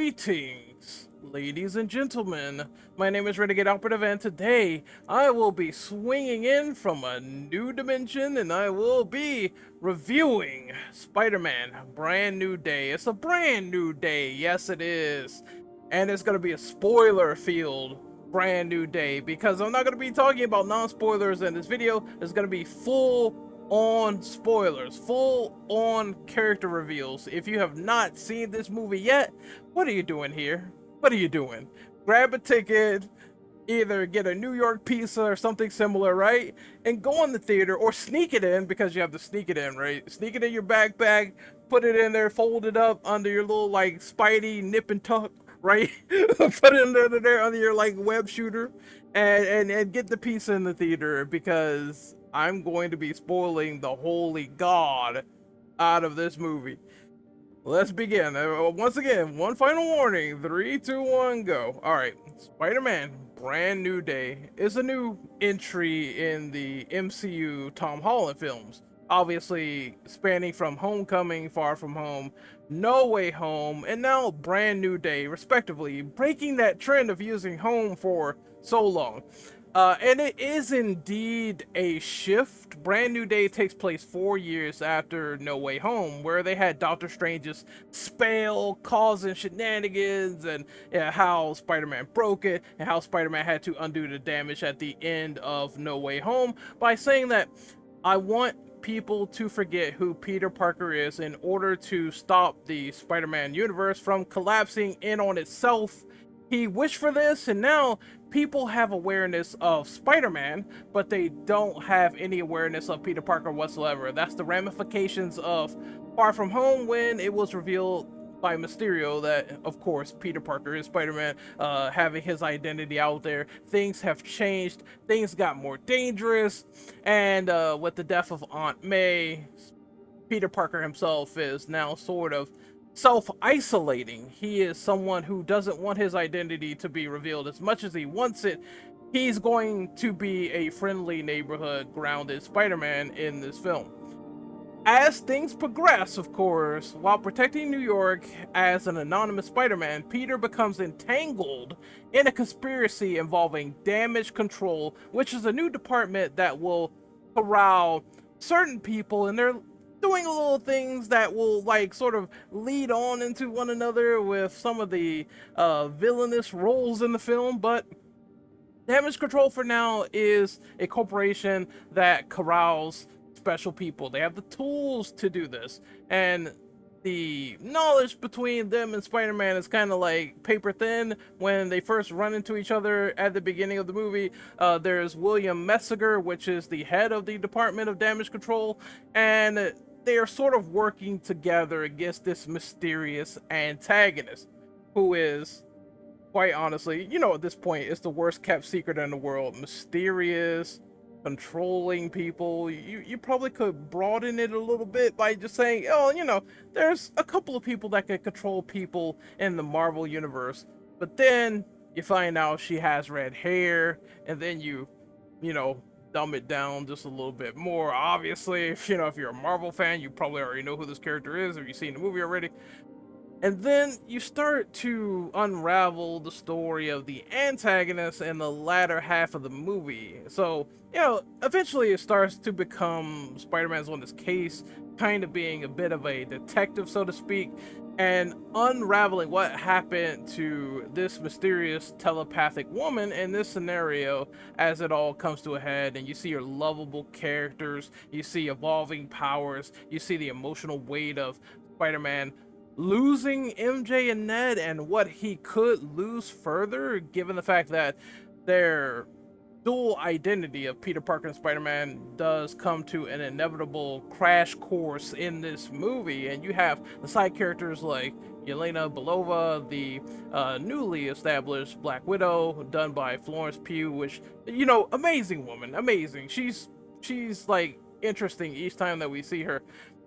Greetings, ladies and gentlemen. My name is Renegade Operative, and today I will be swinging in from a new dimension and I will be reviewing Spider-Man Brand New Day. It's a brand new day, yes it is. And it's going to be a spoiler-filled brand new day because I'm not going to be talking about non-spoilers in this video. It's going to be full on spoilers, full on character reveals. If you have not seen this movie yet, what are you doing here? What are you doing? Grab a ticket, either get a New York pizza or something similar, right? And go in the theater or sneak it in because you have to sneak it in, right? Sneak it in your backpack, put it in there, fold it up under your little like Spidey nip and tuck, right? Put it under there under your like web shooter and get the pizza in the theater because I'm going to be spoiling the holy god out of this movie. Let's begin. Once again, one final warning. 3, 2, 1, go. Alright, Spider-Man Brand New Day is a new entry in the MCU Tom Holland films. Obviously, spanning from Homecoming, Far From Home, No Way Home, and now Brand New Day, respectively, breaking that trend of using home for so long. And it is indeed a shift. Brand New Day takes place 4 years after No Way Home, where they had Doctor Strange's spell causing shenanigans, and how Spider-Man broke it, and how Spider-Man had to undo the damage at the end of No Way Home by saying that, I want people to forget who Peter Parker is in order to stop the Spider-Man universe from collapsing in on itself. He wished for this, and now people have awareness of Spider-Man, but they don't have any awareness of Peter Parker whatsoever. That's the ramifications of Far From Home, when it was revealed by Mysterio that, of course, Peter Parker is Spider-Man, having his identity out there. Things have changed, things got more dangerous, and with the death of Aunt May, Peter Parker himself is now sort of self-isolating. He is someone who doesn't want his identity to be revealed as much as he wants it. He's going to be a friendly neighborhood grounded Spider-Man in this film. As things progress, of course, while protecting New York as an anonymous Spider-Man, Peter becomes entangled in a conspiracy involving damage control, which is a new department that will corral certain people, and they're doing little things that will like sort of lead on into one another with some of the villainous roles in the film. But damage control for now is a corporation that corrals special people. They have the tools to do this, and the knowledge between them and Spider-Man is kind of like paper thin when they first run into each other at the beginning of the movie. There's William Messinger, which is the head of the Department of Damage Control, and they are sort of working together against this mysterious antagonist, who is, quite honestly, at this point, it's the worst kept secret in the world. Mysterious, controlling people. You probably could broaden it a little bit by just saying, oh, there's a couple of people that can control people in the Marvel universe. But then you find out she has red hair, and then you dumb it down just a little bit more. Obviously, if you're a Marvel fan, you probably already know who this character is if you've seen the movie already. And then you start to unravel the story of the antagonist in the latter half of the movie. So, eventually it starts to become Spider-Man's on this case, kind of being a bit of a detective, so to speak, and unraveling what happened to this mysterious telepathic woman in this scenario as it all comes to a head. And you see your lovable characters, you see evolving powers, you see the emotional weight of Spider-Man losing MJ and Ned, and what he could lose further, given the fact that their dual identity of Peter Parker and Spider-Man does come to an inevitable crash course in this movie. And you have the side characters like Yelena Belova, the newly established Black Widow, done by Florence Pugh, which, amazing woman, amazing. She's like interesting each time that we see her.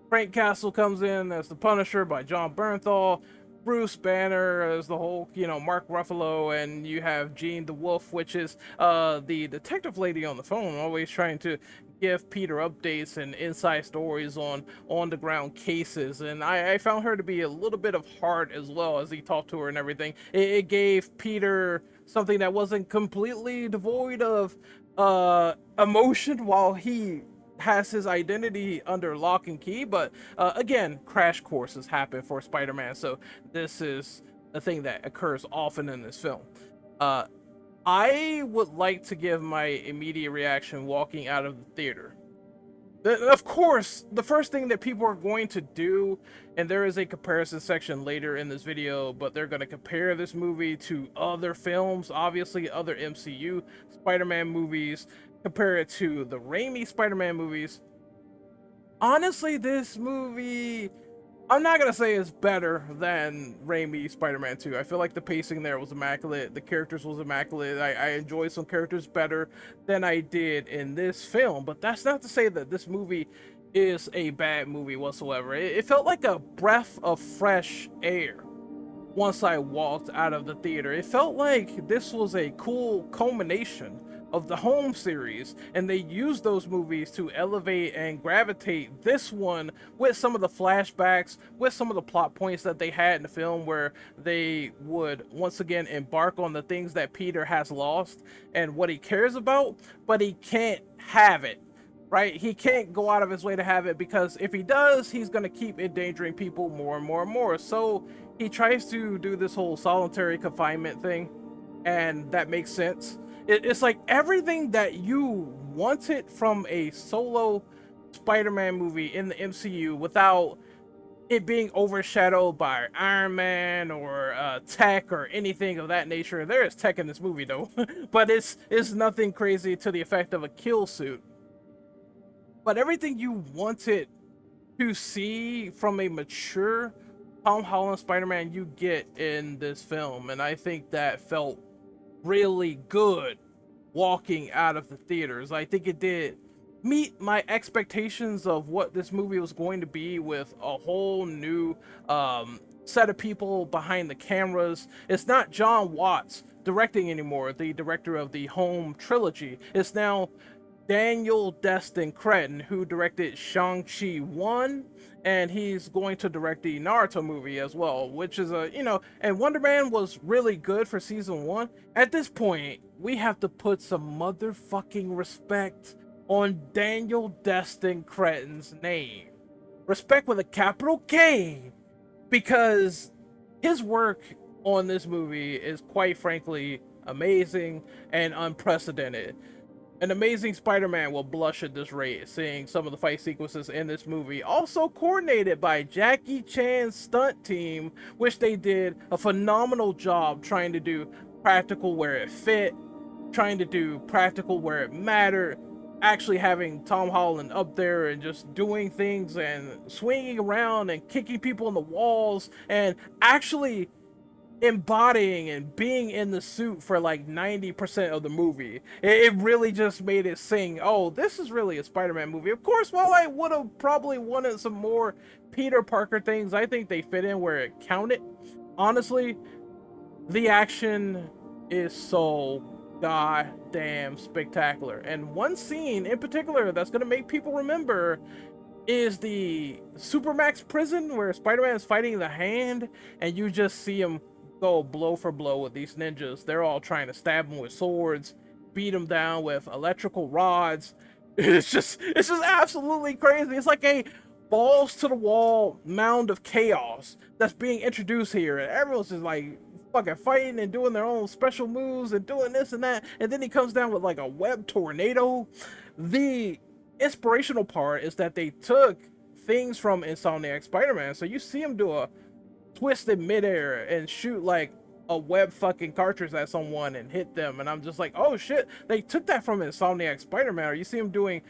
Frank Castle comes in as the Punisher by John Bernthal. Bruce Banner as the whole, Mark Ruffalo, and you have Jean the Wolf, which is the detective lady on the phone, always trying to give Peter updates and inside stories on the ground cases, and I found her to be a little bit of heart as well as he talked to her and everything. It gave Peter something that wasn't completely devoid of emotion while he has his identity under lock and key. But again, crash courses happen for Spider-Man, so this is a thing that occurs often in this film. uh I would like to give my immediate reaction walking out of the theater. Of course, the first thing that people are going to do, and there is a comparison section later in this video, but they're going to compare this movie to other films, obviously other MCU Spider-Man movies, compare it to the Raimi Spider-Man movies. Honestly, this movie, I'm not gonna say it's better than Raimi Spider-Man 2. I feel like the pacing there was immaculate. The characters was immaculate. I enjoyed some characters better than I did in this film. But that's not to say that this movie is a bad movie whatsoever. It felt like a breath of fresh air once I walked out of the theater. It felt like this was a cool culmination of the home series, and they used those movies to elevate and gravitate this one with some of the flashbacks, with some of the plot points that they had in the film, where they would once again embark on the things that Peter has lost and what he cares about, but he can't have it. Right? He can't go out of his way to have it, because if he does, he's going to keep endangering people more and more and more. So he tries to do this whole solitary confinement thing, and that makes sense. It's like everything that you wanted from a solo Spider-Man movie in the MCU without it being overshadowed by Iron Man or tech or anything of that nature. There is tech in this movie though, but it's nothing crazy to the effect of a kill suit. But everything you wanted to see from a mature Tom Holland Spider-Man, you get in this film, and I think that felt really good walking out of the theaters. I think it did meet my expectations of what this movie was going to be, with a whole new set of people behind the cameras. It's not John Watts directing anymore, the director of the Home trilogy. It's now Daniel Destin Cretton, who directed Shang-Chi 1, and he's going to direct the Naruto movie as well, which is and Wonder Man was really good for season 1. At this point, we have to put some motherfucking respect on Daniel Destin Cretton's name. Respect with a capital K, because his work on this movie is quite frankly amazing and unprecedented. An Amazing Spider-Man will blush at this rate, seeing some of the fight sequences in this movie. Also coordinated by Jackie Chan's stunt team, which they did a phenomenal job trying to do practical where it fit, trying to do practical where it mattered, actually having Tom Holland up there and just doing things and swinging around and kicking people in the walls and actually embodying and being in the suit for like 90% of the movie. It really just made it sing, oh, this is really a Spider-Man movie. Of course, while I would have probably wanted some more Peter Parker things, I think they fit in where it counted. Honestly, the action is so goddamn spectacular. And one scene in particular that's going to make people remember is the Supermax prison, where Spider-Man is fighting the Hand, and you just see him go blow for blow with these ninjas. They're all trying to stab him with swords, beat him down with electrical rods. It's just absolutely crazy. It's like a balls to the wall mound of chaos that's being introduced here, and everyone's just like fucking fighting and doing their own special moves and doing this and that, and then he comes down with like a web tornado. The inspirational part is that they took things from Insomniac Spider-Man, so you see him do a twist in midair and shoot like a web fucking cartridge at someone and hit them, and I'm just like, oh shit, they took that from Insomniac Spider-Man. Or you see him doing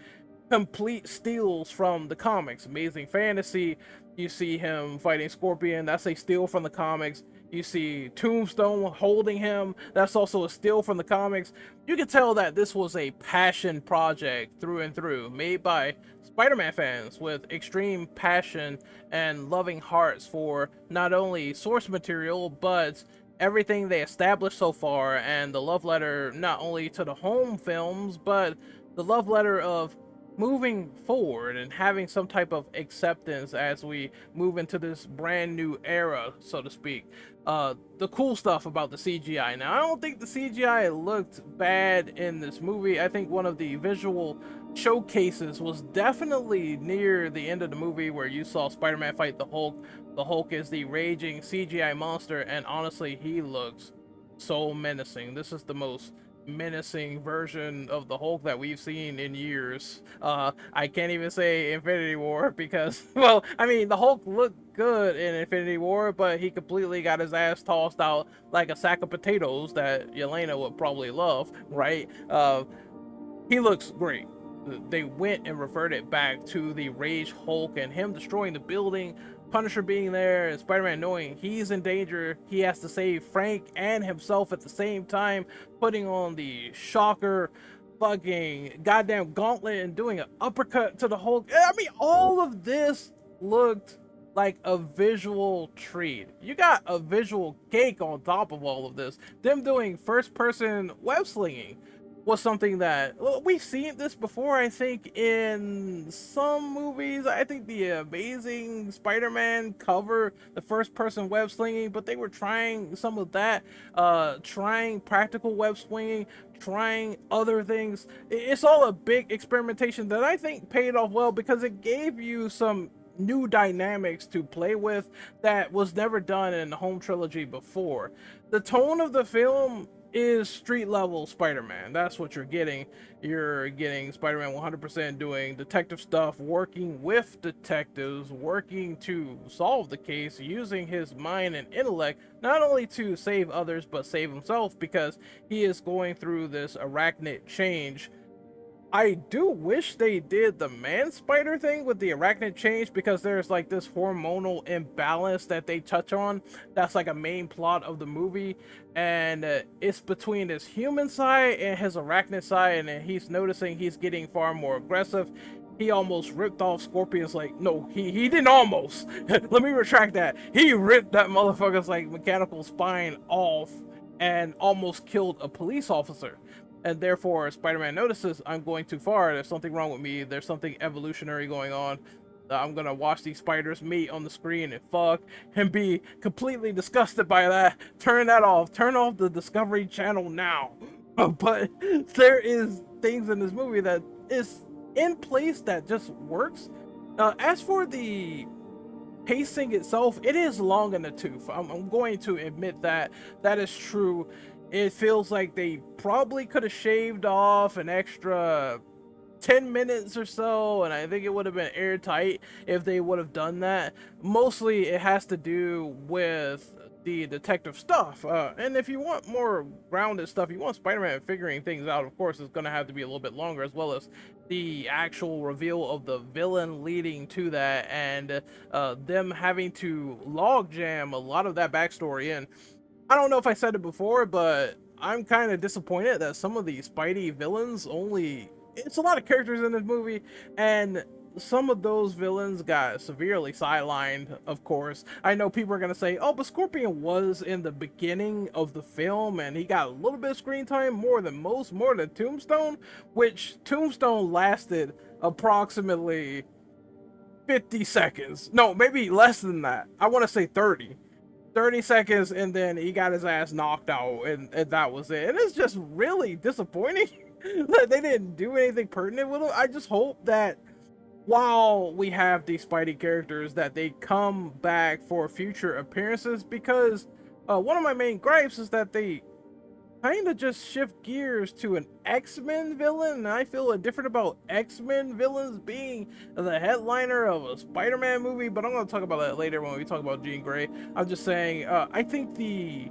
complete steals from the comics. Amazing Fantasy, you see him fighting Scorpion, that's a steal from the comics. You see Tombstone holding him, that's also a steal from the comics. You can tell that this was a passion project through and through, made by Spider-Man fans with extreme passion and loving hearts for not only source material, but everything they established so far, and the love letter not only to the home films, but the love letter of moving forward and having some type of acceptance as we move into this brand new era, so to speak. The cool stuff about the CGI. Now, I don't think the CGI looked bad in this movie. I think one of the visual showcases was definitely near the end of the movie where you saw Spider-Man fight the Hulk. The Hulk is the raging CGI monster, and honestly, he looks so menacing. This is the most menacing version of the Hulk that we've seen in years. I can't even say Infinity War because, well, I mean, the Hulk looked good in Infinity War, but he completely got his ass tossed out like a sack of potatoes that Yelena would probably love, right? He looks great. They went and reverted back to the Rage Hulk and him destroying the building, Punisher being there, and Spider-Man knowing he's in danger. He has to save Frank and himself at the same time, putting on the shocker fucking goddamn gauntlet and doing an uppercut to the Hulk. I mean, all of this looked like a visual treat. You got a visual cake on top of all of this. Them doing first person web slinging was something that, well, we've seen this before. I think in some movies. I think the Amazing Spider-Man cover the first person web slinging, but they were trying some of that, trying practical web slinging, trying other things. It's all a big experimentation that I think paid off well because it gave you some new dynamics to play with that was never done in the home trilogy before. The tone of the film is street level Spider-Man. That's what you're getting. You're getting Spider-Man 100% doing detective stuff, working with detectives, working to solve the case, using his mind and intellect, not only to save others, but save himself because he is going through this arachnid change. I do wish they did the man spider thing with the arachnid change because there's like this hormonal imbalance that they touch on. That's like a main plot of the movie, and it's between his human side and his arachnid side, and he's noticing he's getting far more aggressive. He almost ripped off Scorpion's, like, no, he didn't almost. Let me retract that. He ripped that motherfucker's like mechanical spine off and almost killed a police officer. And therefore, Spider-Man notices, I'm going too far. There's something wrong with me. There's something evolutionary going on. I'm gonna watch these spiders meet on the screen and fuck and be completely disgusted by that. Turn that off. Turn off the Discovery Channel now. But there is things in this movie that is in place that just works. As for the pacing itself, it is long in the tooth. I'm going to admit that that is true. It feels like they probably could have shaved off an extra 10 minutes or so, and I think it would have been airtight if they would have done that. Mostly it has to do with the detective stuff, and if you want more grounded stuff, you want Spider-Man figuring things out, of course it's going to have to be a little bit longer, as well as the actual reveal of the villain leading to that, and them having to logjam a lot of that backstory in. I don't know if I said it before, but I'm kind of disappointed that some of the Spidey villains only... It's a lot of characters in this movie, and some of those villains got severely sidelined, of course. I know people are going to say, oh, but Scorpion was in the beginning of the film, and he got a little bit of screen time, more than most, more than Tombstone, which Tombstone lasted approximately 50 seconds. No, maybe less than that. I want to say 30 seconds, and then he got his ass knocked out, and that was it. And it's just really disappointing that they didn't do anything pertinent with him. I just hope that while we have these Spidey characters, that they come back for future appearances, because one of my main gripes is that they kind of just shift gears to an X-Men villain, and I feel different about X-Men villains being the headliner of a Spider-Man movie, but I'm going to talk about that later when we talk about Jean Grey. I'm just saying, I think the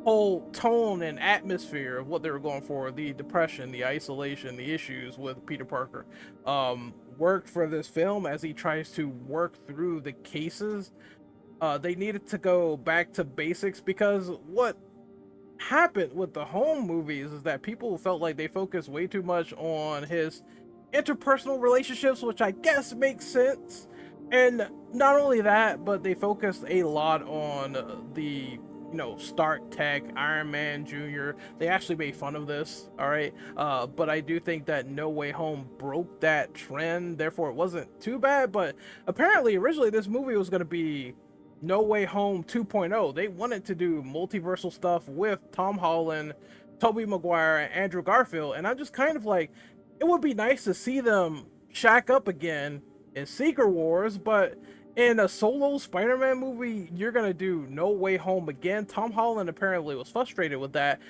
whole tone and atmosphere of what they were going for, the depression, the isolation, the issues with Peter Parker, worked for this film as he tries to work through the cases. They needed to go back to basics, because what happened with the home movies is that people felt like they focused way too much on his interpersonal relationships, which I guess makes sense. And not only that, but they focused a lot on the Stark Tech, Iron Man Jr. They actually made fun of this, all right. But I do think that No Way Home broke that trend, therefore it wasn't too bad. But apparently, originally this movie was gonna be No Way Home 2.0. They wanted to do multiversal stuff with Tom Holland, Tobey Maguire, and Andrew Garfield, and I'm just kind of like, it would be nice to see them shack up again in Secret Wars, but in a solo Spider-Man movie, you're gonna do No Way Home again. Tom Holland apparently was frustrated with that.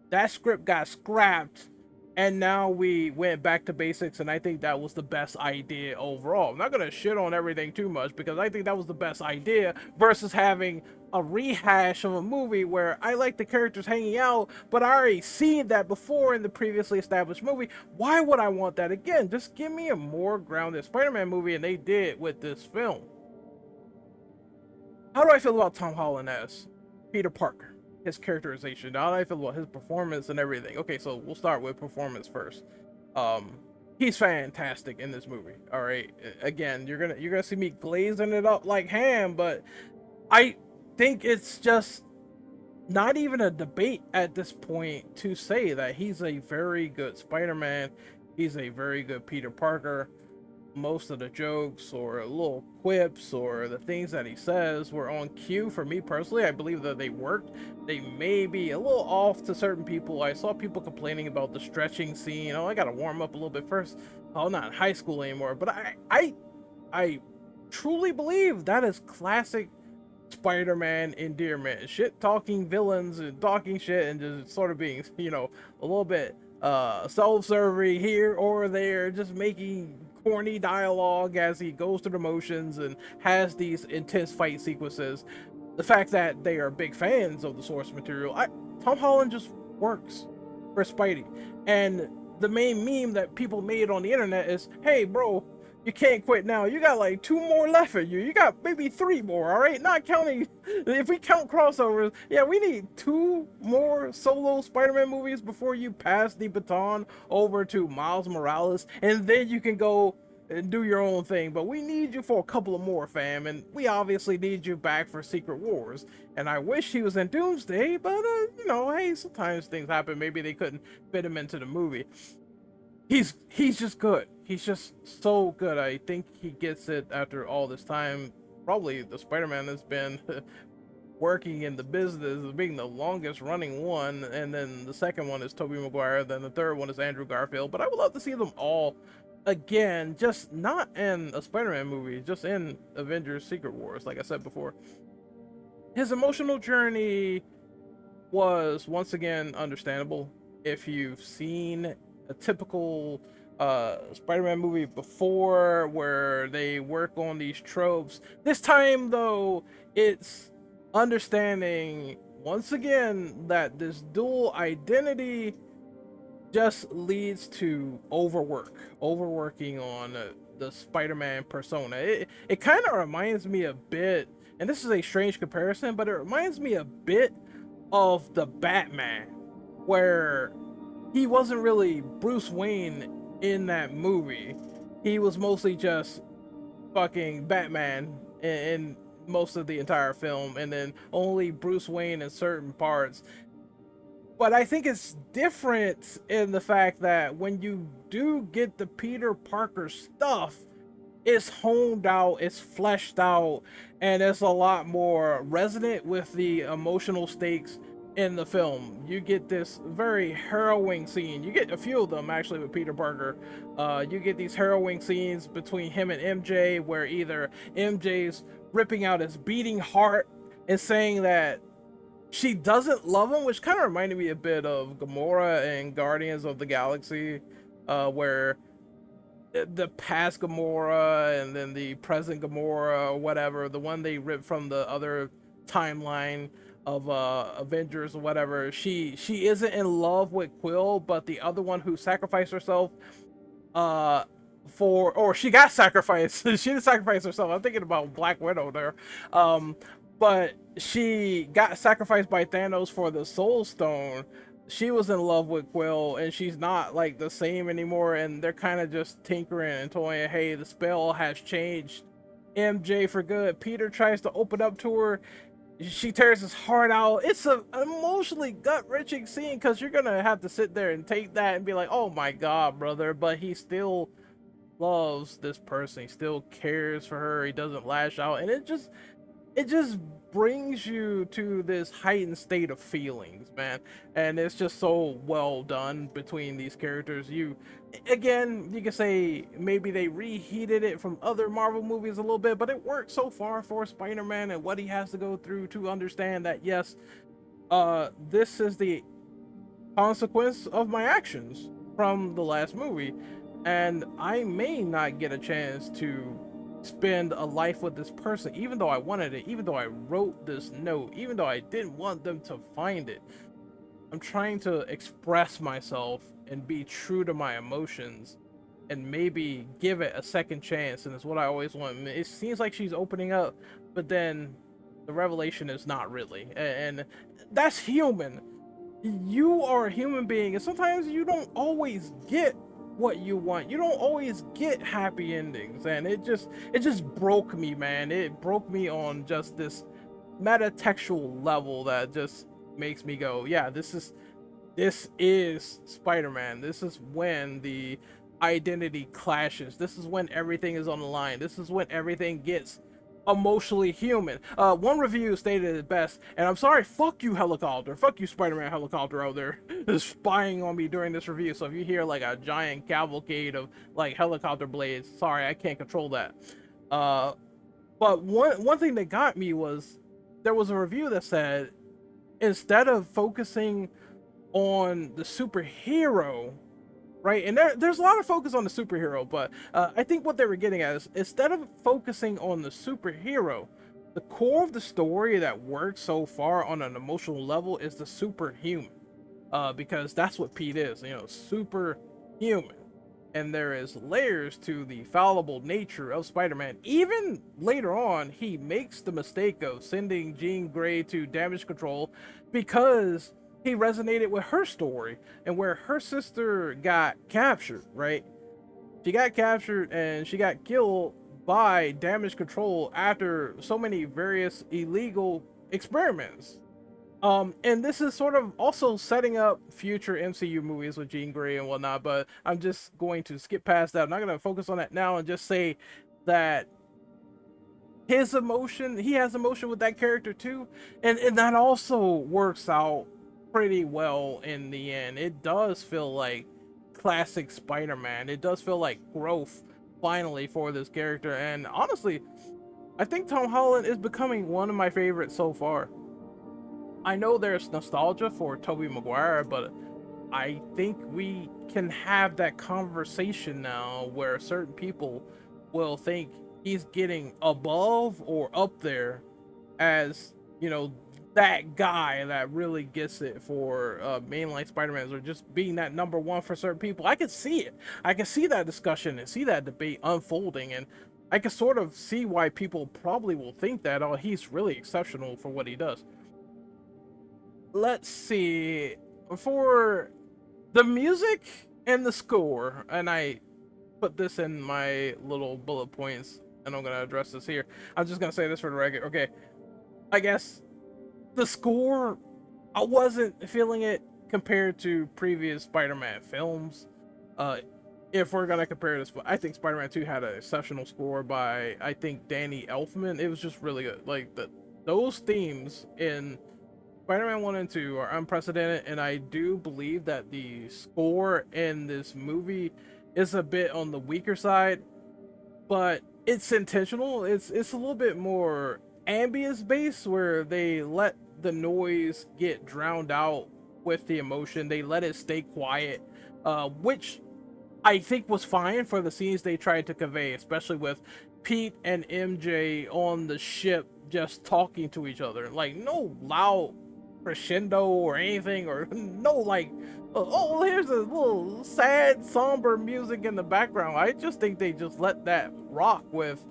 That script got scrapped, and now we went back to basics, and I think that was the best idea overall. I'm not gonna shit on everything too much because I think that was the best idea versus having a rehash of a movie where I like the characters hanging out, but I already seen that before in the previously established movie. Why would I want that again? Just give me a more grounded Spider-Man movie, and they did with this film. How do I feel about Tom Holland as Peter Parker? His characterization. How do I feel about his performance and everything? Okay, so we'll start with performance first. He's fantastic in this movie. All right. Again, you're gonna see me glazing it up like ham, but I think it's just not even a debate at this point to say that he's a very good Spider-Man. He's a very good Peter Parker. Most of the jokes or little quips or the things that he says were on cue. For me personally, I believe that they worked. They may be a little off to certain people. I saw people complaining about the stretching scene. Oh, I gotta warm up a little bit first. Oh, I'm not in high school anymore. But I truly believe that is classic Spider-Man endearment. Shit talking villains and talking shit and just sort of being, a little bit self-serving here or there, just making corny dialogue as he goes through the motions and has these intense fight sequences. The fact that they are big fans of the source material, Tom Holland just works for Spidey. And the main meme that people made on the internet is, hey bro, you can't quit now. You got like 2 more left of you. You got maybe 3 more, all right? Not counting, if we count crossovers, yeah, we need 2 more solo Spider-Man movies before you pass the baton over to Miles Morales, and then you can go and do your own thing. But we need you for a couple of more, fam, and we obviously need you back for Secret Wars. And I wish he was in Doomsday, but, hey, sometimes things happen. Maybe they couldn't fit him into the movie. He's just good. He's just so good. I think he gets it after all this time. Probably the Spider-Man has been working in the business of being the longest running one, and then the second one is Tobey Maguire, then the third one is Andrew Garfield. But I would love to see them all again, just not in a Spider-Man movie, just in Avengers Secret Wars, like I said before. His emotional journey was once again understandable. If you've seen a typical Spider-Man movie before where they work on these tropes, this time though it's understanding once again that this dual identity just leads to overworking on the Spider-Man persona. It kind of reminds me a bit, and this is a strange comparison, but it reminds me a bit of the Batman, where he wasn't really Bruce Wayne in that movie. He was mostly just fucking Batman in most of the entire film, and then only Bruce Wayne in certain parts. But I think it's different in the fact that when you do get the Peter Parker stuff, it's honed out, it's fleshed out, and it's a lot more resonant with the emotional stakes in the film. You get this very harrowing scene. You get a few of them actually with Peter Parker. You get these harrowing scenes between him and MJ where either MJ's ripping out his beating heart and saying that she doesn't love him, which kind of reminded me a bit of Gamora and Guardians of the Galaxy, where the past Gamora and then the present Gamora or whatever, the one they ripped from the other timeline of Avengers or whatever, she isn't in love with Quill, but the other one who sacrificed herself or she got sacrificed. She didn't sacrifice herself. I'm thinking about Black Widow there. But she got sacrificed by Thanos for the Soul Stone. She was in love with Quill, and she's not like the same anymore, and they're kind of just tinkering and toying. Hey, the spell has changed MJ for good. Peter tries to open up to her. she tears his heart out. It's a emotionally gut-wrenching scene because you're gonna have to sit there and take that and be like, oh my god, brother, but he still loves this person. He still cares for her. He doesn't lash out, and it just brings you to this heightened state of feelings, man. And it's just so well done between these characters. Again, you can say maybe they reheated it from other Marvel movies a little bit, but it worked so far for Spider-Man and what he has to go through to understand that yes, this is the consequence of my actions from the last movie, and I may not get a chance to spend a life with this person, even though I wanted it, even though I wrote this note, even though I didn't want them to find it. I'm trying to express myself and be true to my emotions and maybe give it a second chance, and it's what I always want. It seems like she's opening up, but then the revelation is not really, and that's human. You are a human being, and sometimes you don't always get what you want. You don't always get happy endings, and it just broke me, man. It broke me on just this metatextual level that just makes me go, yeah, this is Spider-Man. This is when the identity clashes. This is when everything is on the line. This is when everything gets emotionally human. One review stated it best, and I'm sorry, fuck you, helicopter. Fuck you, Spider-Man helicopter out there spying on me during this review. So if you hear like a giant cavalcade of like helicopter blades, sorry, I can't control that. But one thing that got me was there was a review that said instead of focusing on the superhero, right? And there's a lot of focus on the superhero, but I think what they were getting at is instead of focusing on the superhero, the core of the story that works so far on an emotional level is the superhuman, because that's what Pete is, superhuman. And there is layers to the fallible nature of Spider-Man. Even later on, he makes the mistake of sending Jean Grey to damage control because he resonated with her story and where her sister got captured, right? She got captured and she got killed by damage control after so many various illegal experiments. And this is sort of also setting up future MCU movies with Jean Grey and whatnot, but I'm just going to skip past that. I'm not going to focus on that now and just say that he has emotion with that character too, and that also works out pretty well in the end. It does feel like classic Spider-Man. It does feel like growth finally for this character, and honestly, I think Tom Holland is becoming one of my favorites so far. I know there's nostalgia for Tobey Maguire, but I think we can have that conversation now where certain people will think he's getting above or up there as, that guy that really gets it for mainline Spider-Mans, or just being that number one for certain people. I can see it. I can see that discussion and see that debate unfolding, and I can sort of see why people probably will think that, oh, he's really exceptional for what he does. Let's see. For the music and the score, and I put this in my little bullet points, and I'm gonna address this here. I'm just gonna say this for the record. Okay, I guess the score, I wasn't feeling it compared to previous Spider-Man films. If we're gonna compare this, I think Spider-Man 2 had an exceptional score by, I think, Danny Elfman. It was just really good. Like those themes in Spider-Man 1 and 2 are unprecedented, and I do believe that the score in this movie is a bit on the weaker side, but it's intentional. It's a little bit more ambience based, where they let the noise get drowned out with the emotion. They let it stay quiet, which I think was fine for the scenes they tried to convey, especially with Pete and MJ on the ship just talking to each other. Like, no loud crescendo or anything, or no like, oh, here's a little sad somber music in the background. I just think they just let that rock with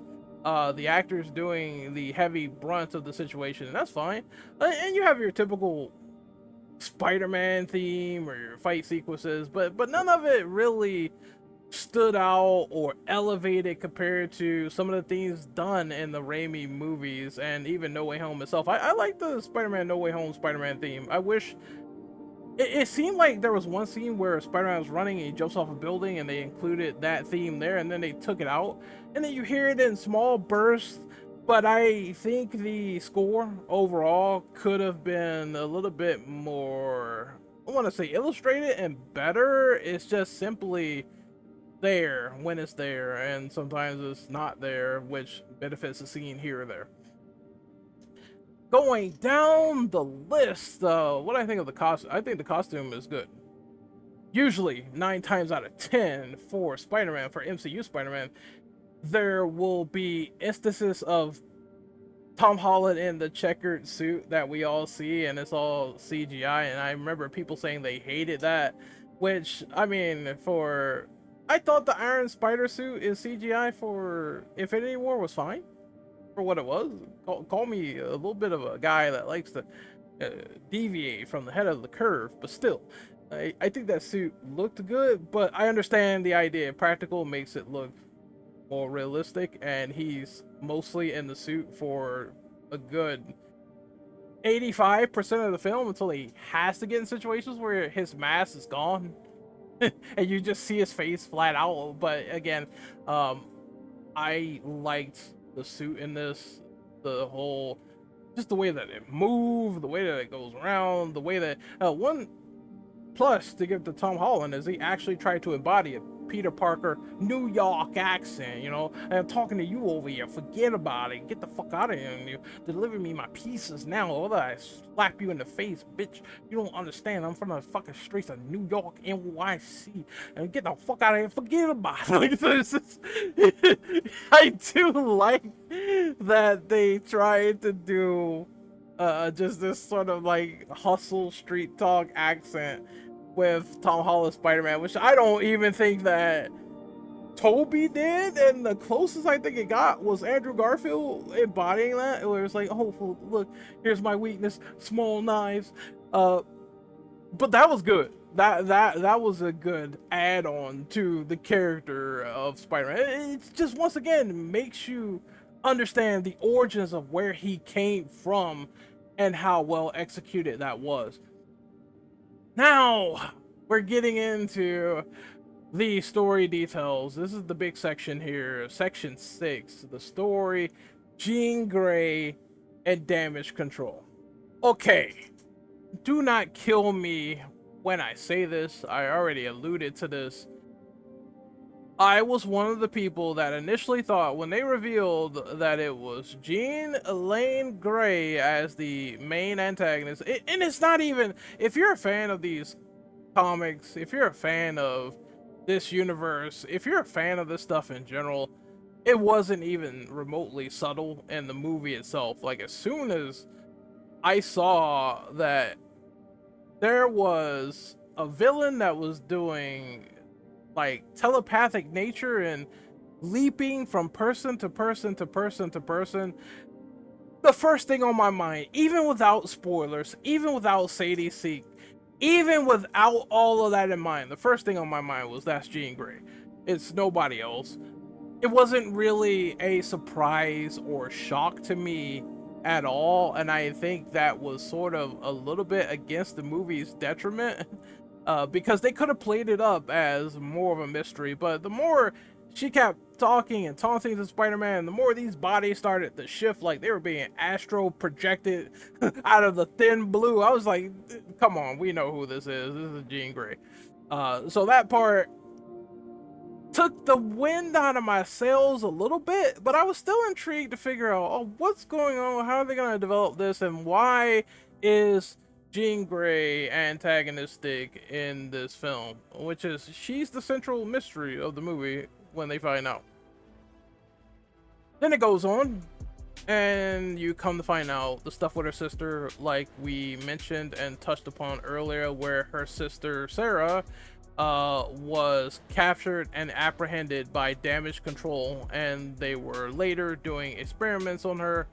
the actors doing the heavy brunt of the situation, and that's fine. And you have your typical Spider-Man theme or your fight sequences, but none of it really stood out or elevated compared to some of the things done in the Raimi movies and even No Way Home itself. I like the Spider-Man No Way Home Spider-Man theme. I wish it seemed like there was one scene where Spider-Man was running and he jumps off a building and they included that theme there and then they took it out and then you hear it in small bursts. But I think the score overall could have been a little bit more, I want to say illustrated and better. It's just simply there when it's there, and sometimes it's not there, which benefits the scene here or there. Going down the list, what I think of the costume, I think the costume is good. Usually, 9 times out of 10 for Spider-Man, for MCU Spider-Man, there will be instances of Tom Holland in the checkered suit that we all see, and it's all CGI. And I remember people saying they hated that, which, I mean, I thought the Iron Spider suit in CGI for Infinity War was fine for what it was. Call me a little bit of a guy that likes to deviate from the head of the curve, but still, I think that suit looked good, but I understand the idea. Practical makes it look more realistic, and he's mostly in the suit for a good 85% of the film until he has to get in situations where his mask is gone and you just see his face flat out. But again, I liked the suit in this, the whole, just the way that it moved, the way that it goes around, the way that one plus to give to Tom Holland is he actually tried to embody a Peter Parker New York accent, you know, and I'm talking to you over here, forget about it, get the fuck out of here, and you deliver me my pieces now, or I slap you in the face, bitch. You don't understand, I'm from the fucking streets of New York, NYC, and get the fuck out of here, forget about it. Like, I do like that they tried to do just this sort of like hustle street talk accent with Tom Holland Spider-Man, which I don't even think that Toby did, and the closest I think it got was Andrew Garfield embodying that, where it's like, oh look, here's my weakness, small knives. But that was good. That was a good add-on to the character of Spider-Man. It just once again makes you understand the origins of where he came from and how well executed that was. Now we're getting into the story details. This is the big section here, section 6, the story, Jean Grey, and damage control. Okay, do not kill me when I say this. I already alluded to this. I was one of the people that initially thought when they revealed that it was Jean Elaine Grey as the main antagonist, and it's not even, if you're a fan of these comics, if you're a fan of this universe, if you're a fan of this stuff in general, it wasn't even remotely subtle in the movie itself. Like, as soon as I saw that there was a villain that was doing like telepathic nature and leaping from person to person to person to person, the first thing on my mind, even without spoilers, even without Sadie Seek, even without all of that in mind, the first thing on my mind was that's Jean Grey. It's nobody else. It wasn't really a surprise or shock to me at all, and I think that was sort of a little bit against the movie's detriment. Because they could have played it up as more of a mystery, but the more she kept talking and taunting to Spider-Man, the more these bodies started to shift like they were being astro projected out of the thin blue. I was like, come on, we know who this is. This is Jean Grey. So that part took the wind out of my sails a little bit, but I was still intrigued to figure out, oh, what's going on? How are they going to develop this? And why is Jean Grey antagonistic in this film, which is she's the central mystery of the movie when they find out. Then it goes on, and you come to find out the stuff with her sister, like we mentioned and touched upon earlier, where her sister Sarah was captured and apprehended by damage control, and they were later doing experiments on her.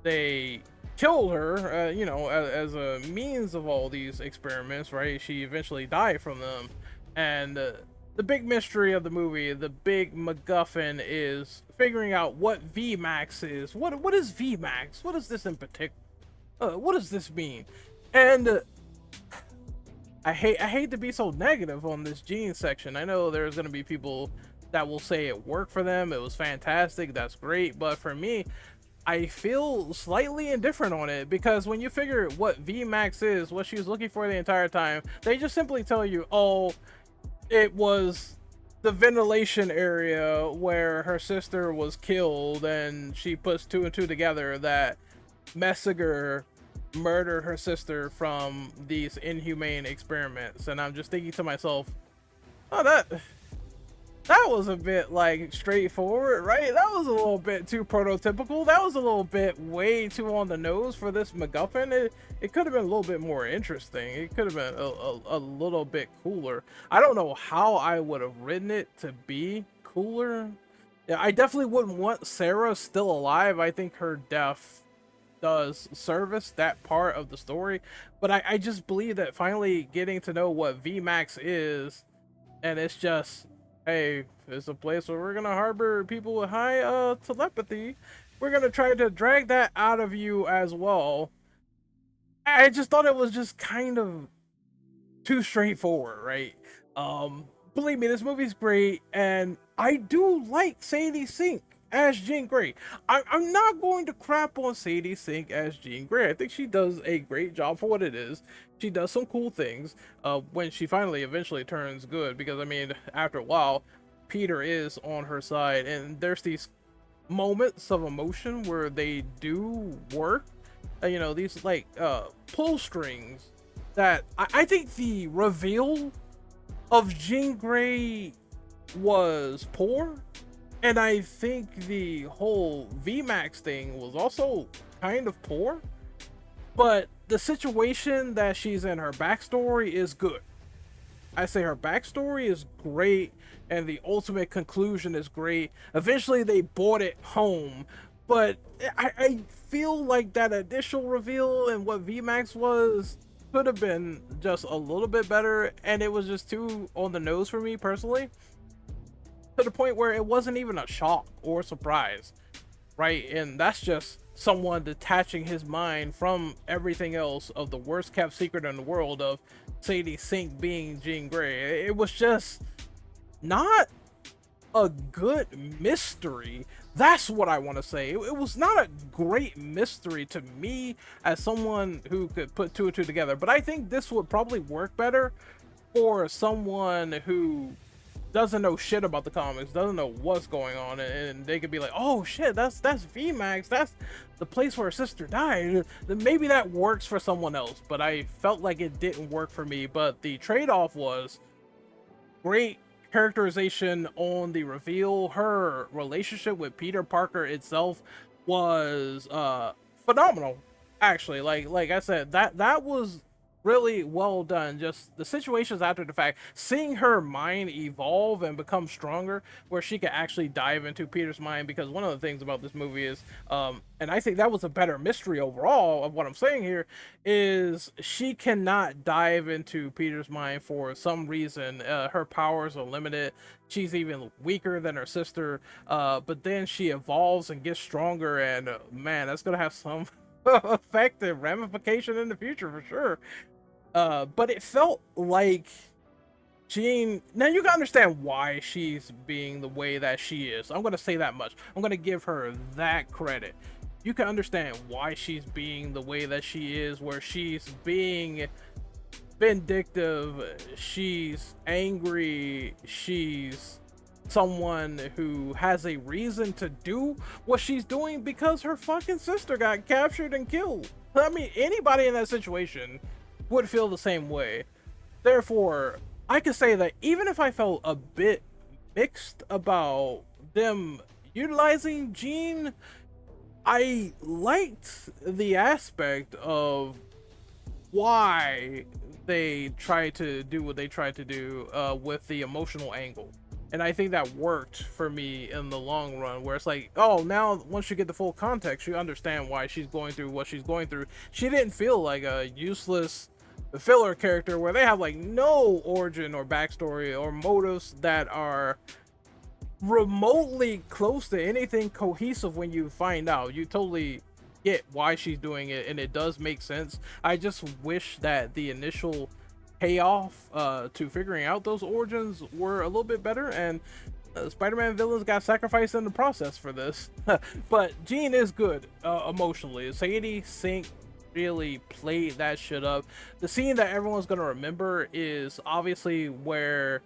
They killed her, you know, as a means of all these experiments, right? She eventually died from them, and the big mystery of the movie, the big MacGuffin is figuring out what VMAX is. What is VMAX? What is this in particular? What does this mean? And I hate to be so negative on this Gene section. I know there's gonna be people that will say it worked for them, it was fantastic, that's great, but for me, I feel slightly indifferent on it because when you figure what VMAX is, what she was looking for the entire time, they just simply tell you, oh, it was the ventilation area where her sister was killed, and she puts two and two together that Messinger murdered her sister from these inhumane experiments. And I'm just thinking to myself, oh, that was a bit like straightforward, right? That was a little bit too prototypical. That was a little bit way too on the nose for this MacGuffin. It could have been a little bit more interesting. It could have been a little bit cooler. I don't know how I would have written it to be cooler. Yeah, I definitely wouldn't want Sarah still alive. I think her death does service that part of the story. But I just believe that finally getting to know what VMAX is, and it's just, hey, it's a place where we're gonna harbor people with high telepathy. We're gonna try to drag that out of you as well. I just thought it was just kind of too straightforward, right? Believe me, this movie's great, and I do like Sadie Sink as Jean Grey. I'm not going to crap on Sadie Sink as Jean Grey. I think she does a great job for what it is. She does some cool things when she finally eventually turns good, because I mean, after a while, Peter is on her side, and there's these moments of emotion where they do work. You know, these like pull strings that I think the reveal of Jean Grey was poor, and I think the whole VMAX thing was also kind of poor, but the situation that she's in, her backstory is good. I say her backstory is great, and the ultimate conclusion is great. Eventually they brought it home, but I feel like that initial reveal and what VMAX was could have been just a little bit better, and it was just too on the nose for me personally, to the point where it wasn't even a shock or surprise, right? And that's just someone detaching his mind from everything else of the worst kept secret in the world of Sadie Sink being Jean Grey. It was just not a good mystery. That's what I want to say. It was not a great mystery to me as someone who could put two and two together, but I think this would probably work better for someone who doesn't know shit about the comics, doesn't know what's going on, and they could be like, oh shit, that's VMAX, that's the place where her sister died. Then maybe that works for someone else, but I felt like it didn't work for me. But the trade-off was great characterization on the reveal. Her relationship with Peter Parker itself was phenomenal, actually. Like I said, that was really well done. Just the situations after the fact, seeing her mind evolve and become stronger, where she could actually dive into Peter's mind. Because one of the things about this movie is, and I think that was a better mystery overall of what I'm saying here, is she cannot dive into Peter's mind for some reason. Her powers are limited. She's even weaker than her sister, but then she evolves and gets stronger, and man, that's gonna have some effect and ramification in the future for sure. But it felt like Jean, now you can understand why she's being the way that she is. I'm gonna say that much. I'm gonna give her that credit. You can understand why she's being the way that she is, where she's being vindictive, she's angry, she's someone who has a reason to do what she's doing because her fucking sister got captured and killed. I mean, anybody in that situation would feel the same way. Therefore, I could say that even if I felt a bit mixed about them utilizing Jean, I liked the aspect of why they tried to do what they tried to do with the emotional angle. And I think that worked for me in the long run, where it's like, oh, now once you get the full context, you understand why she's going through what she's going through. She didn't feel like a useless filler character where they have like no origin or backstory or motives that are remotely close to anything cohesive. When you find out, you totally get why she's doing it, and it does make sense. I just wish that the initial payoff to figuring out those origins were a little bit better, and Spider-Man villains got sacrificed in the process for this. But Jean is good emotionally. Sadie Sink really played that shit up. The scene that everyone's gonna remember is obviously where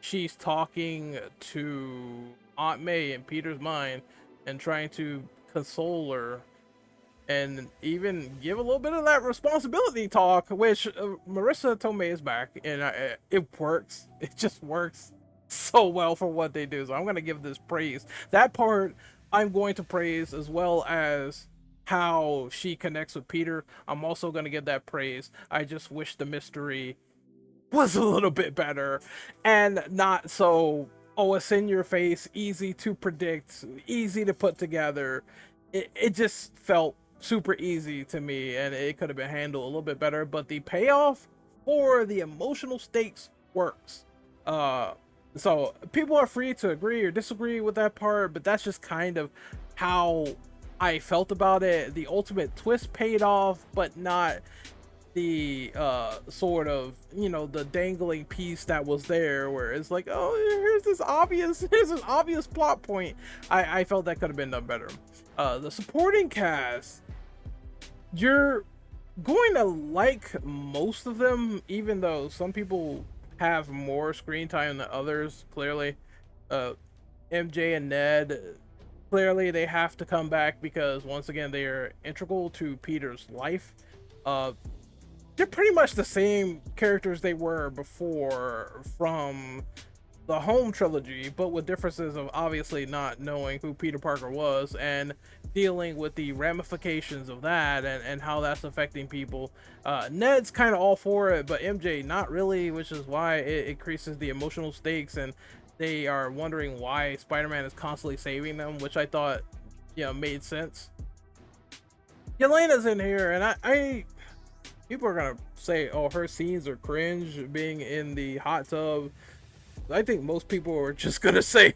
she's talking to Aunt May in Peter's mind and trying to console her and even give a little bit of that responsibility talk, which Marissa Tomei is back, and it works. It just works so well for what they do. So I'm gonna give this praise. That part I'm going to praise, as well as how she connects with Peter. I'm also gonna give that praise. I just wish the mystery was a little bit better and not so, oh, it's in your face, easy to predict, easy to put together. It just felt super easy to me, and it could have been handled a little bit better, but the payoff for the emotional stakes works. So people are free to agree or disagree with that part, but that's just kind of how I felt about it. The ultimate twist paid off, but not the sort of, you know, the dangling piece that was there where it's like, oh, here's an obvious plot point. I felt that could have been done better. The supporting cast, you're going to like most of them, even though some people have more screen time than others. Clearly, MJ and Ned, clearly they have to come back because once again they are integral to Peter's life. They're pretty much the same characters they were before from the home trilogy, but with differences of obviously not knowing who Peter Parker was and dealing with the ramifications of that, and how that's affecting people. Ned's kind of all for it, but MJ not really, which is why it increases the emotional stakes, and they are wondering why Spider-Man is constantly saving them, which I thought, you know, made sense. Yelena's in here, and I people are gonna say, oh, her scenes are cringe being in the hot tub. I think most people are just gonna say,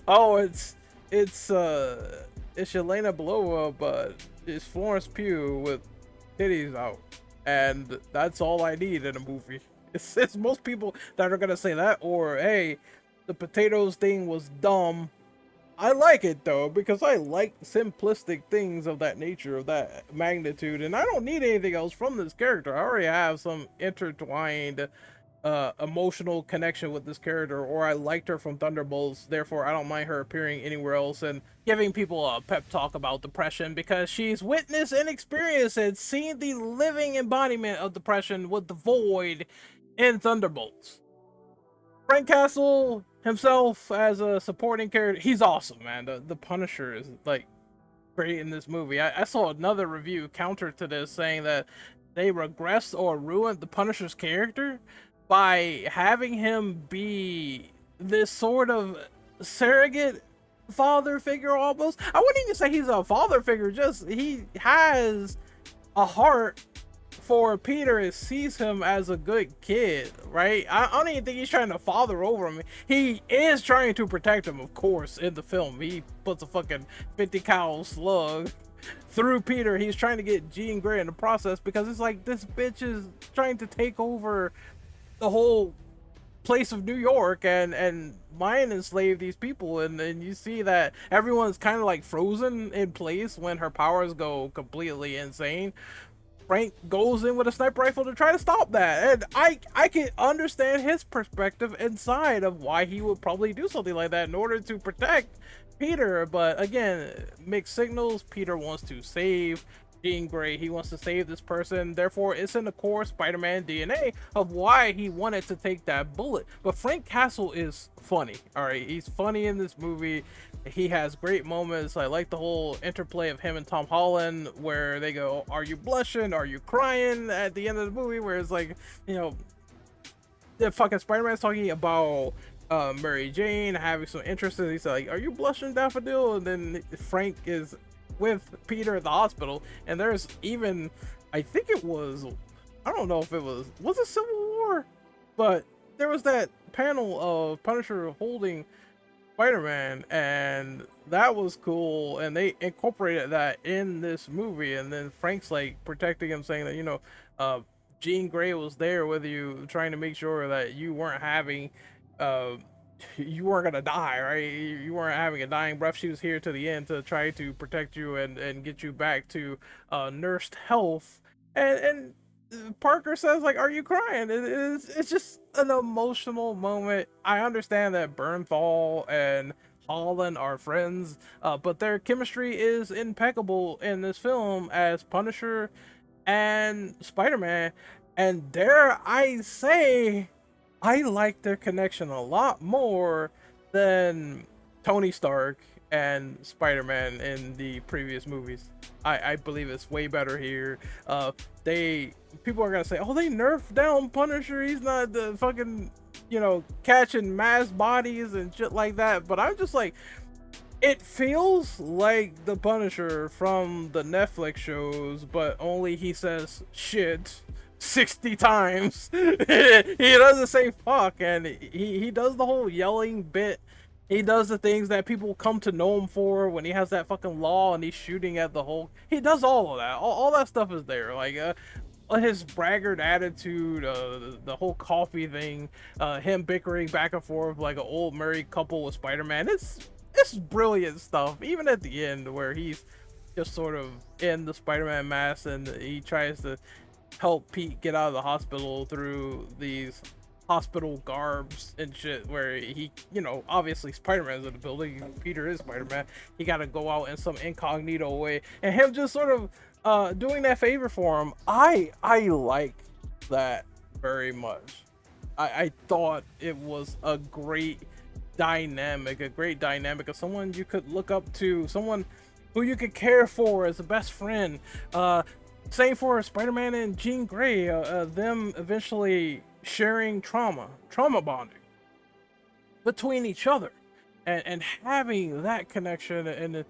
oh, it's Yelena Belova, but it's Florence Pugh with titties out, and that's all I need in a movie. It's most people that are gonna say that, or hey, the potatoes thing was dumb. I like it though, because I like simplistic things of that nature, of that magnitude, and I don't need anything else from this character. I already have some intertwined emotional connection with this character, or I liked her from Thunderbolts, therefore I don't mind her appearing anywhere else and giving people a pep talk about depression, because she's witnessed and experienced and seen the living embodiment of depression with the Void in Thunderbolts. Frank Castle himself as a supporting character, he's awesome, man. The Punisher is like great in this movie. I saw another review counter to this saying that they regressed or ruined the Punisher's character by having him be this sort of surrogate father figure almost. I wouldn't even say he's a father figure, just he has a heart for Peter and sees him as a good kid, right? I don't even think he's trying to father over him. He is trying to protect him, of course, in the film. He puts a fucking 50 cal slug through Peter. He's trying to get Jean Grey in the process, because it's like, this bitch is trying to take over the whole place of New York and mind enslave these people, and then you see that everyone's kind of like frozen in place when her powers go completely insane. Frank goes in with a sniper rifle to try to stop that, and I can understand his perspective inside of why he would probably do something like that in order to protect Peter. But again, mixed signals. Peter wants to save Jean Grey, he wants to save this person, therefore it's in the core Spider-Man DNA of why he wanted to take that bullet. But Frank Castle is funny, all right? He's funny in this movie. He has great moments. I like the whole interplay of him and Tom Holland, where they go, are you blushing, are you crying, at the end of the movie, where it's like, you know, the fucking Spider-Man's talking about Mary Jane having some interest in, he's like, are you blushing, Daffodil? And then Frank is with Peter at the hospital, and there's even, I think it was I don't know if it was it Civil War, but there was that panel of Punisher holding Spider-Man, and that was cool, and they incorporated that in this movie. And then Frank's like protecting him, saying that uh, Jean Grey was there with you, trying to make sure that you weren't having, uh, you weren't gonna die, right? You weren't having a dying breath. She was here to the end to try to protect you and get you back to nursed health. And Parker says like, "Are you crying?" It's just an emotional moment. I understand that Bernthal and Holland are friends, but their chemistry is impeccable in this film as Punisher and Spider-Man. And dare I say, I like their connection a lot more than Tony Stark and Spider-Man in the previous movies. I believe it's way better here. They People are gonna say, oh, they nerfed down Punisher. He's not the fucking catching mass bodies and shit like that. But I'm just like, it feels like the Punisher from the Netflix shows, but only he says shit 60 times. He doesn't say fuck, and he does the whole yelling bit. He does the things that people come to know him for when he has that fucking law and he's shooting at the Hulk. He does all of that. All that stuff is there. Like his braggart attitude, the whole coffee thing, him bickering back and forth like an old married couple with Spider-Man. It's brilliant stuff. Even at the end where he's just sort of in the Spider-Man mask and he tries to help Pete get out of the hospital through these hospital garbs and shit, where he, obviously Spider-Man's in the building, Peter is Spider-Man, he gotta go out in some incognito way, and him just sort of doing that favor for him. I like that very much. I thought it was a great dynamic of someone you could look up to, someone who you could care for as a best friend. Same for Spider-Man and Jean Grey, them eventually sharing trauma bonding between each other, and having that connection, and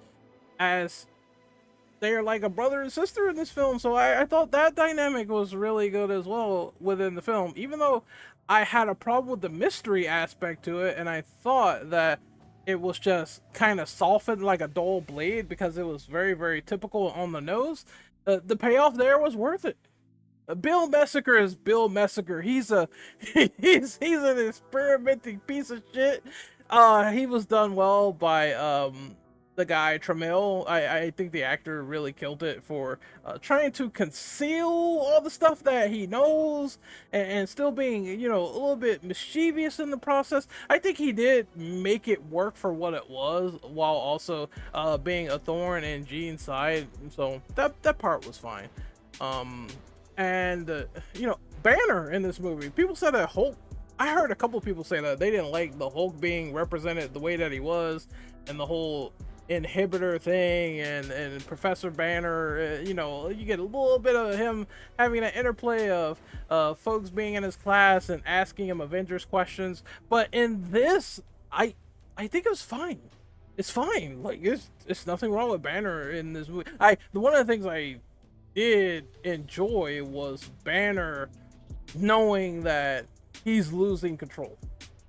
as they're like a brother and sister in this film. So I thought that dynamic was really good as well within the film, even though I had a problem with the mystery aspect to it, and I thought that it was just kind of softened like a dull blade because it was very, very typical on the nose. The payoff there was worth it. Bill Messinger is Bill Messinger. He's a he's an experimenting piece of shit. He was done well by the guy Trammell. I think the actor really killed it for trying to conceal all the stuff that he knows, and still being a little bit mischievous in the process. I think he did make it work for what it was, while also being a thorn in Jean's side. So that part was fine. And Banner in this movie, people said that Hulk, I heard a couple people say that they didn't like the Hulk being represented the way that he was, and the whole inhibitor thing, and Professor Banner, you get a little bit of him having an interplay of folks being in his class and asking him Avengers questions. But in this, I think it was fine. It's fine. Like, it's nothing wrong with Banner in this movie. One of the things I did enjoy was Banner knowing that he's losing control,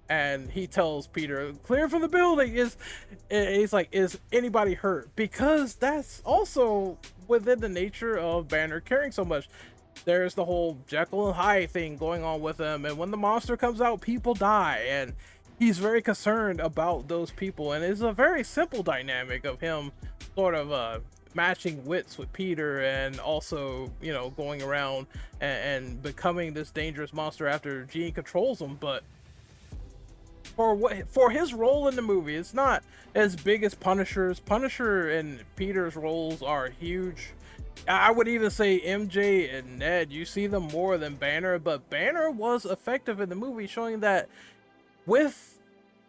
and he tells Peter, clear from the building. He's like, is anybody hurt? Because that's also within the nature of Banner caring so much. There's the whole Jekyll and Hyde thing going on with him, and when the monster comes out, people die, and he's very concerned about those people. And it's a very simple dynamic of him sort of matching wits with Peter, and also going around and becoming this dangerous monster after Jean controls him. But for his role in the movie, it's not as big as Punisher's. Punisher and Peter's roles are huge. I would even say MJ and Ned, you see them more than Banner, but Banner was effective in the movie, showing that with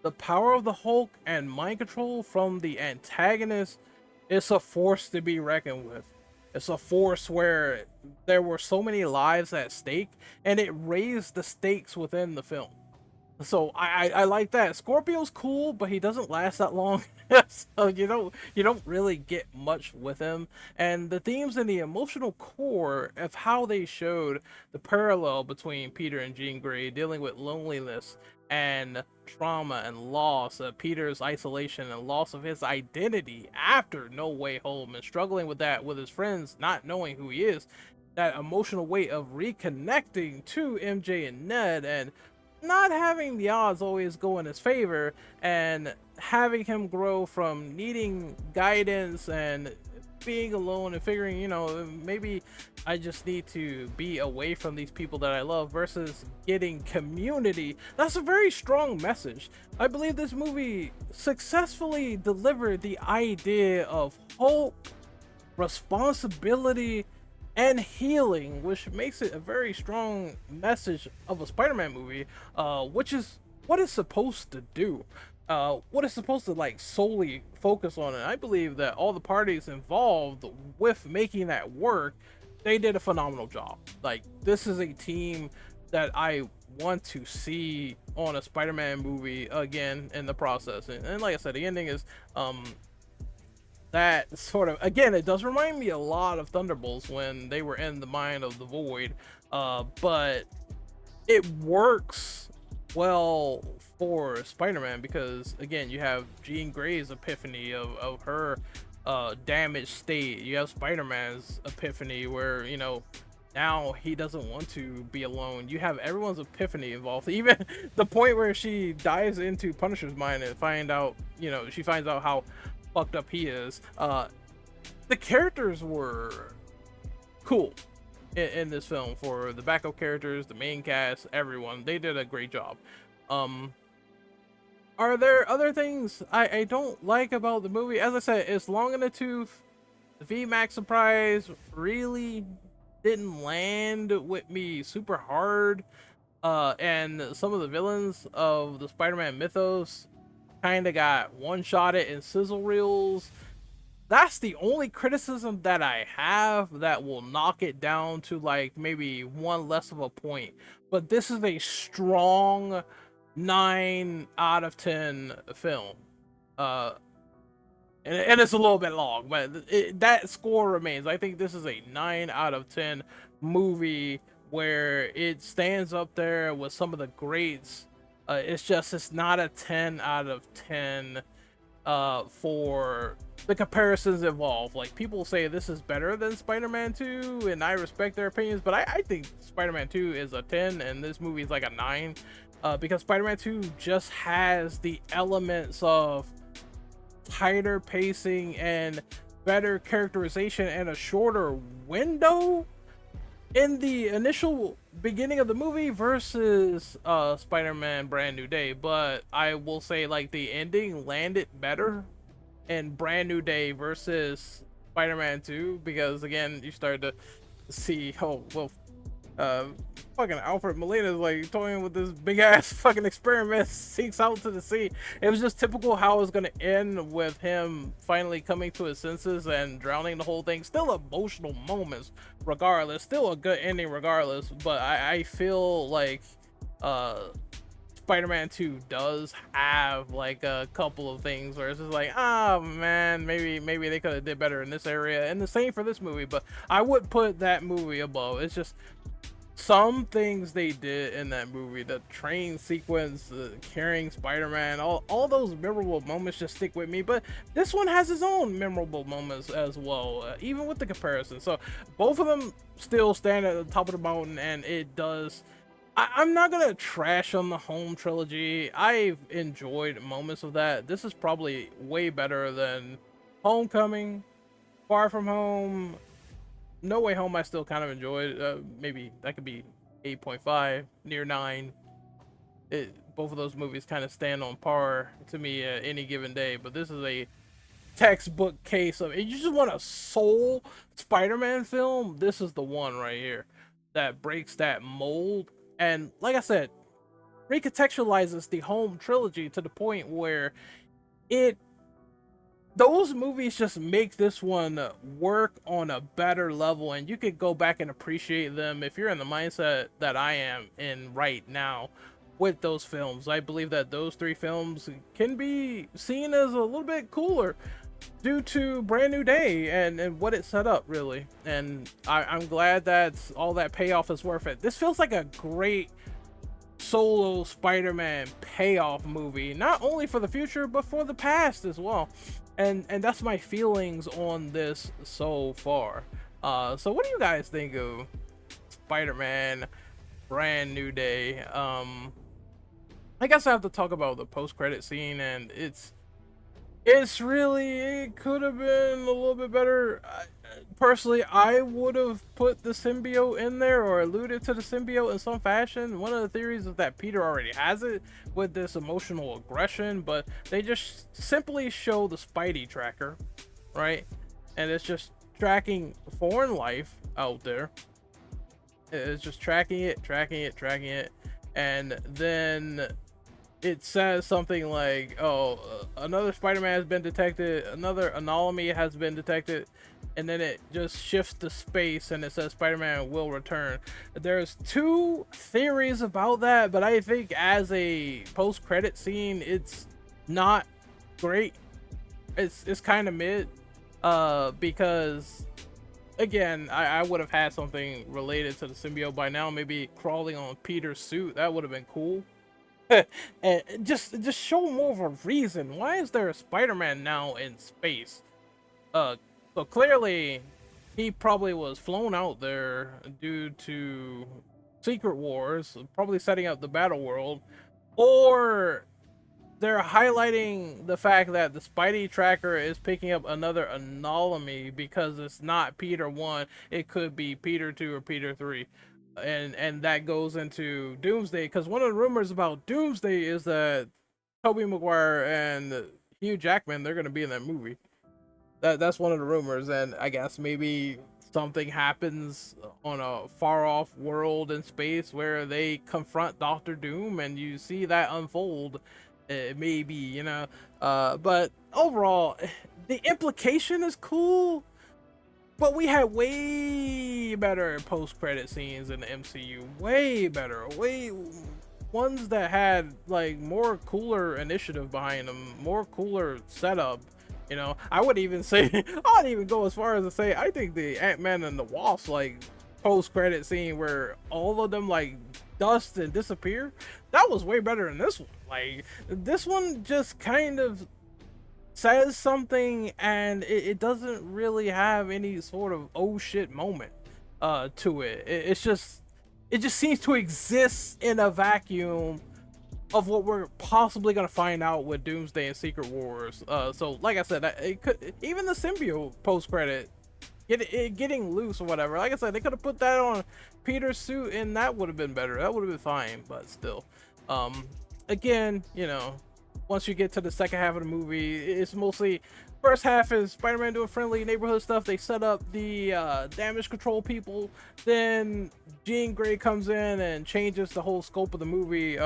the power of the Hulk and mind control from the antagonist, it's a force to be reckoned with. It's a force where there were so many lives at stake, and it raised the stakes within the film. So I like that. Scorpio's cool, but he doesn't last that long. So you don't really get much with him. And the themes and the emotional core of how they showed the parallel between Peter and Jean Grey dealing with loneliness and trauma and loss, Peter's isolation and loss of his identity after No Way Home, and struggling with that with his friends not knowing who he is, that emotional weight of reconnecting to MJ and Ned, and not having the odds always go in his favor, and having him grow from needing guidance and being alone and figuring, maybe I just need to be away from these people that I love versus getting community. That's a very strong message. I believe this movie successfully delivered the idea of hope, responsibility, and healing, which makes it a very strong message of a Spider-Man movie, which is what it's supposed to do. What it's supposed to like solely focus on, and I believe that all the parties involved with making that work, they did a phenomenal job. Like, this is a team that I want to see on a Spider-Man movie again in the process. And like I said, the ending is that sort of, again, it does remind me a lot of Thunderbolts when they were in the mind of the Void, but it works well for Spider-Man because, again, you have Jean Grey's epiphany of her damaged state. You have Spider-Man's epiphany where, now he doesn't want to be alone. You have everyone's epiphany involved. Even the point where she dives into Punisher's mind and she finds out how fucked up he is. The characters were cool in this film. For the backup characters, the main cast, everyone, they did a great job. Are there other things I don't like about the movie? As I said, it's long in the tooth. The VMAX surprise really didn't land with me super hard. And some of the villains of the Spider-Man mythos kind of got one-shotted in sizzle reels. That's the only criticism that I have that will knock it down to like maybe one less of a point. But this is a strong 9 out of 10 film. Uh, and it's a little bit long, but that score remains. I think this is a 9 out of 10 movie where it stands up there with some of the greats. It's not a 10 out of 10 for the comparisons involved. Like, people say this is better than Spider-Man 2, and I respect their opinions, but I think Spider-Man 2 is a 10 and this movie is like a 9, because Spider-Man 2 just has the elements of tighter pacing and better characterization and a shorter window in the initial beginning of the movie versus Spider-Man Brand New Day. But I will say, like, the ending landed better in Brand New Day versus Spider-Man 2, because again, you start to see, oh well, fucking Alfred Molina is like toying with this big ass fucking experiment, sinks out to the sea. It was just typical how it was gonna end, with him finally coming to his senses and drowning the whole thing. Still emotional moments regardless, still a good ending regardless, but I feel like Spider-Man 2 does have like a couple of things where it's just like, oh man, maybe they could have did better in this area, and the same for this movie. But I would put that movie above. It's just some things they did in that movie, the train sequence, carrying Spider-Man, all those memorable moments just stick with me. But this one has its own memorable moments as well, even with the comparison. So both of them still stand at the top of the mountain, and it does. I'm not gonna trash on the Home trilogy. I've enjoyed moments of that. This is probably way better than Homecoming, Far From Home, No Way Home. I still kind of enjoyed. Maybe that could be 8.5, near 9. Both of those movies kind of stand on par to me any given day. But this is a textbook case of, if you just want a soul Spider-Man film, this is the one right here that breaks that mold. And like I said, recontextualizes the Home trilogy to the point where those movies just make this one work on a better level, and you could go back and appreciate them if you're in the mindset that I am in right now. with those films. I believe that those three films can be seen as a little bit cooler due to Brand New Day and what it set up, really. And I'm glad that all that payoff is worth it. This feels like a great solo Spider-Man payoff movie, not only for the future but for the past as well. And that's my feelings on this so far. So what do you guys think of Spider-Man Brand New Day? I guess I have to talk about the post-credit scene, and it's really, it could have been a little bit better. Personally, I would have put the symbiote in there or alluded to the symbiote in some fashion. One of the theories is that Peter already has it with this emotional aggression, but they just simply show the Spidey tracker, right? And it's just tracking foreign life out there. It's just tracking it, and then it says something like, "Oh, another Spider-Man has been detected. Another anomaly has been detected," and then it just shifts to space, and it says Spider-Man will return. There's two theories about that, but I think as a post-credit scene, it's not great. It's kind of mid, because again, I would have had something related to the symbiote by now, maybe crawling on Peter's suit. That would have been cool. And just show more of a reason. Why is there a Spider-Man now in space? So clearly he probably was flown out there due to Secret Wars, probably setting up the battle world, or they're highlighting the fact that the Spidey tracker is picking up another anomaly because it's not Peter 1, it could be Peter 2 or Peter 3. And that goes into Doomsday, because one of the rumors about Doomsday is that Tobey Maguire and Hugh Jackman, they're going to be in that movie. That's one of the rumors, and I guess maybe something happens on a far off world in space where they confront Doctor Doom and you see that unfold. Maybe, you know, but overall the implication is cool, but we had way better post-credit scenes in the MCU. Way better, way ones that had like more cooler initiative behind them, more cooler setup. You know, I would even say, I'd even go as far as to say, I think the Ant-Man and the Wasp like post-credit scene where all of them like dust and disappear, that was way better than this one. Like, this one just kind of says something, and it doesn't really have any sort of oh shit moment to it. It's just, it just seems to exist in a vacuum of what we're possibly gonna find out with Doomsday and Secret Wars. So like I said, it could, even the symbiote post credit getting loose or whatever, like I said, they could have put that on Peter's suit and that would have been better. That would have been fine, but still, again, you know, once you get to the second half of the movie, it's mostly, first half is Spider-Man doing friendly neighborhood stuff. They set up the damage control people. Then Jean Grey comes in and changes the whole scope of the movie.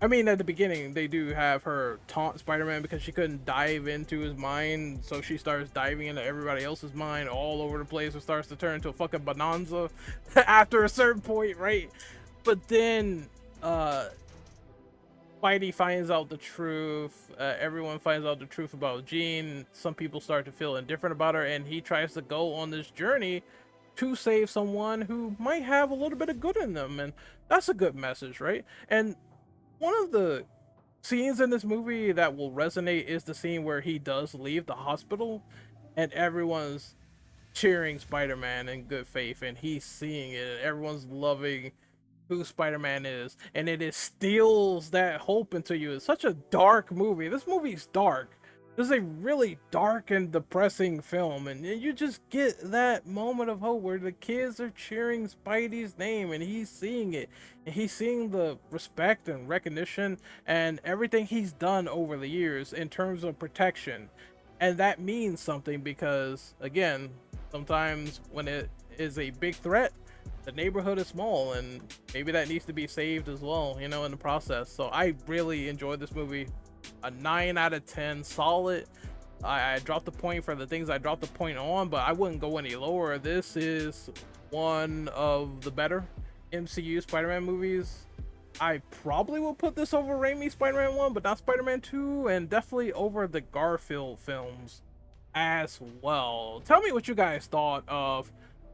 I mean, at the beginning, they do have her taunt Spider-Man because she couldn't dive into his mind, so she starts diving into everybody else's mind all over the place. It starts to turn into a fucking bonanza after a certain point, right? But then, Spidey finds out the truth. Everyone finds out the truth about Jean. Some people start to feel indifferent about her, and he tries to go on this journey to save someone who might have a little bit of good in them, and that's a good message, right? And one of the scenes in this movie that will resonate is the scene where he does leave the hospital and everyone's cheering Spider-Man in good faith, and he's seeing it and everyone's loving who Spider-Man is, and it instills that hope into you. It's such a dark movie. This movie's dark. This is a really dark and depressing film, and you just get that moment of hope where the kids are cheering Spidey's name and he's seeing it, and he's seeing the respect and recognition and everything he's done over the years in terms of protection. And that means something because, again, sometimes when it is a big threat, the neighborhood is small, and maybe that needs to be saved as well, you know, in the process. So I really enjoyed this movie. A 9 out of 10, solid. I dropped the point for the things I dropped the point on, but I wouldn't go any lower. This is one of the better MCU Spider-Man movies. I probably will put this over Raimi's Spider-Man 1, but not Spider-Man 2, and definitely over the Garfield films as well. Tell me what you guys thought of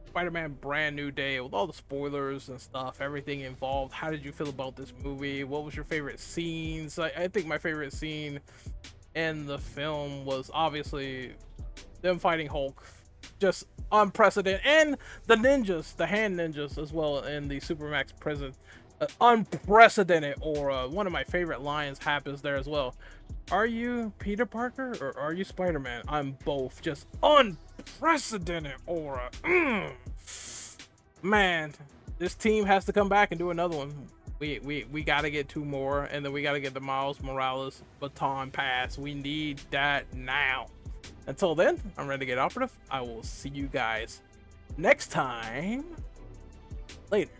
Spider-Man Brand New Day with all the spoilers and stuff, everything involved. How did you feel about this movie? What was your favorite scenes? I think my favorite scene in the film was obviously them fighting Hulk. Just unprecedented. And the ninjas, the hand ninjas as well in the Supermax prison. Unprecedented aura. One of my favorite lines happens there as well. Are you Peter Parker or are you Spider-Man? I'm both. Just unprecedented aura. Man, this team has to come back and do another one. We gotta get 2 more, and then we gotta get the Miles Morales baton pass. We need that now. Until then, I'm Renegade Operative. I will see you guys next time. Later.